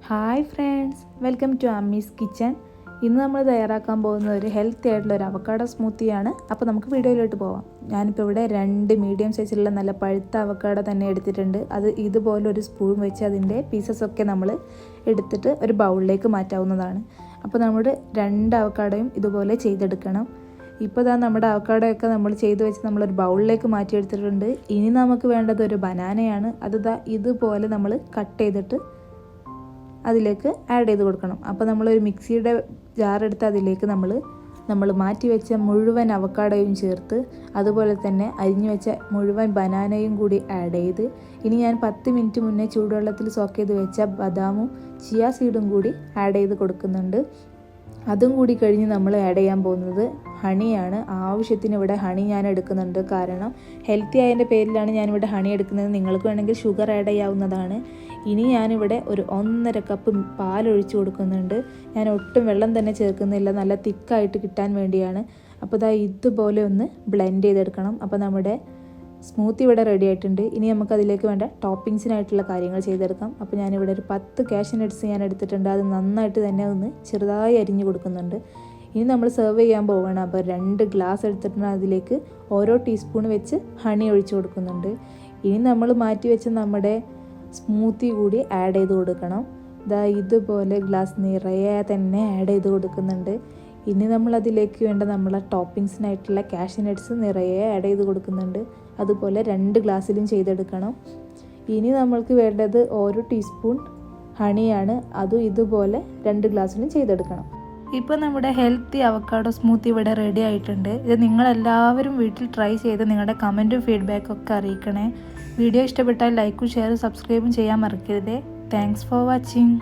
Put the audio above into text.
Hi friends, welcome to അമ്മീസ് kitchen. ഇന്ന് നമ്മൾ തയ്യാറാക്കാൻ പോകുന്ന ഒരു ഹെൽത്തി ആയിട്ടുള്ള ഒരു അവക്കാഡോ സ്മൂത്തിയാണ്. അപ്പോൾ നമുക്ക് വീഡിയോയിലോട്ട് പോവാം. ഞാനിപ്പോൾ ഇവിടെ 2 മീഡിയം സൈസിലുള്ള നല്ല പഴുത്ത അവക്കാഡോ തന്നെ എടുത്തിട്ടുണ്ട്. അത് ഇതുപോലെ ഒരു സ്പൂൺ വെച്ച് അതിൻ്റെ പീസസൊക്കെ നമ്മൾ എടുത്തിട്ട് ഒരു ബൗളിലേക്ക് മാറ്റാവുന്നതാണ്. അപ്പോൾ നമ്മുടെ 2 അവക്കാഡോയും ഇതുപോലെ ചെയ്തെടുക്കണം. ഇപ്പോൾ നമ്മുടെ അവക്കാഡോയൊക്കെ നമ്മൾ ചെയ്ത് വെച്ച് നമ്മളൊരു ബൗളിലേക്ക് മാറ്റിയെടുത്തിട്ടുണ്ട്. ഇനി നമുക്ക് വേണ്ടത് ഒരു ബനാനയാണ്. അത് ഇതുപോലെ നമ്മൾ കട്ട് ചെയ്തിട്ട് അതിലേക്ക് ആഡ് ചെയ്ത് കൊടുക്കണം. അപ്പോൾ നമ്മളൊരു മിക്സിയുടെ ജാറെടുത്ത് അതിലേക്ക് നമ്മൾ മാറ്റി വെച്ച മുഴുവൻ അവക്കാഡോയും ചേർത്ത് അതുപോലെ തന്നെ അരിഞ്ഞു വെച്ച മുഴുവൻ ബനാനയും കൂടി ആഡ് ചെയ്ത് ഇനി ഞാൻ 10 മിനിറ്റ് മുന്നേ ചൂടുവെള്ളത്തിൽ സോക്ക് ചെയ്ത് വെച്ച ബദാമും ചിയ സീഡും കൂടി ആഡ് ചെയ്ത് കൊടുക്കുന്നുണ്ട്. അതും കൂടി കഴിഞ്ഞ് നമ്മൾ ആഡ് ചെയ്യാൻ പോകുന്നത് ഹണിയാണ്. ആവശ്യത്തിന് ഇവിടെ ഹണി ഞാൻ എടുക്കുന്നുണ്ട്. കാരണം ഹെൽത്തി ആയതിൻ്റെ പേരിലാണ് ഞാനിവിടെ ഹണി എടുക്കുന്നത്. നിങ്ങൾക്ക് വേണമെങ്കിൽ ഷുഗർ ആഡ് ചെയ്യാവുന്നതാണ്. ഇനി ഞാനിവിടെ ഒരു 1.5 കപ്പ് പാലൊഴിച്ച് കൊടുക്കുന്നുണ്ട്. ഞാൻ ഒട്ടും വെള്ളം തന്നെ ചേർക്കുന്നില്ല, നല്ല തിക്കായിട്ട് കിട്ടാൻ വേണ്ടിയാണ്. അപ്പോൾ ഇതുപോലെ ഒന്ന് ബ്ലെൻഡ് ചെയ്തെടുക്കണം. അപ്പോൾ നമ്മുടെ സ്മൂത്തി ഇവിടെ റെഡി ആയിട്ടുണ്ട്. ഇനി നമുക്കതിലേക്ക് വേണ്ട ടോപ്പിങ്സിനായിട്ടുള്ള കാര്യങ്ങൾ ചെയ്തെടുക്കാം. അപ്പോൾ ഞാനിവിടെ ഒരു 10 കാഷ്യൂ നട്ട്സ് ഞാൻ എടുത്തിട്ടുണ്ട്. അത് നന്നായിട്ട് തന്നെ ഒന്ന് ചെറുതായി അരിഞ്ഞു കൊടുക്കുന്നുണ്ട്. ഇനി നമ്മൾ സെർവ് ചെയ്യാൻ പോവുകയാണ്. അപ്പോൾ 2 ഗ്ലാസ് എടുത്തിട്ടുണ്ട്. അതിലേക്ക് ഓരോ ടീസ്പൂൺ വെച്ച് ഹണി ഒഴിച്ച് കൊടുക്കുന്നുണ്ട്. ഇനി നമ്മൾ മാറ്റി വെച്ച് നമ്മുടെ സ്മൂത്തി കൂടി ആഡ് ചെയ്ത് കൊടുക്കണം. ഇതുപോലെ ഗ്ലാസ് നിറയെ തന്നെ ആഡ് ചെയ്ത് കൊടുക്കുന്നുണ്ട്. ഇനി നമ്മളതിലേക്ക് വേണ്ട നമ്മളെ ടോപ്പിങ്സിനായിട്ടുള്ള കാഷ്യൂ നട്ട്സ് നിറയെ ആഡ് ചെയ്ത് കൊടുക്കുന്നുണ്ട്. അതുപോലെ 2 ഗ്ലാസ്സിലും ചെയ്തെടുക്കണം. ഇനി നമ്മൾക്ക് വേണ്ടത് ഓരോ ടീസ്പൂൺ ഹണിയാണ്. അതും ഇതുപോലെ 2 ഗ്ലാസ്സിലും ചെയ്തെടുക്കണം. ഇപ്പോൾ നമ്മുടെ ഹെൽത്തി അവക്കാഡോ സ്മൂത്തി ഇവിടെ റെഡി ആയിട്ടുണ്ട്. ഇത് നിങ്ങളെല്ലാവരും വീട്ടിൽ ട്രൈ ചെയ്ത് നിങ്ങളുടെ കമൻറ്റും ഫീഡ്ബാക്കും ഒക്കെ അറിയിക്കണേ. വീഡിയോ ഇഷ്ടപ്പെട്ടാൽ ലൈക്കും ഷെയറും സബ്സ്ക്രൈബും ചെയ്യാൻ മറക്കരുതേ. Thanks for watching.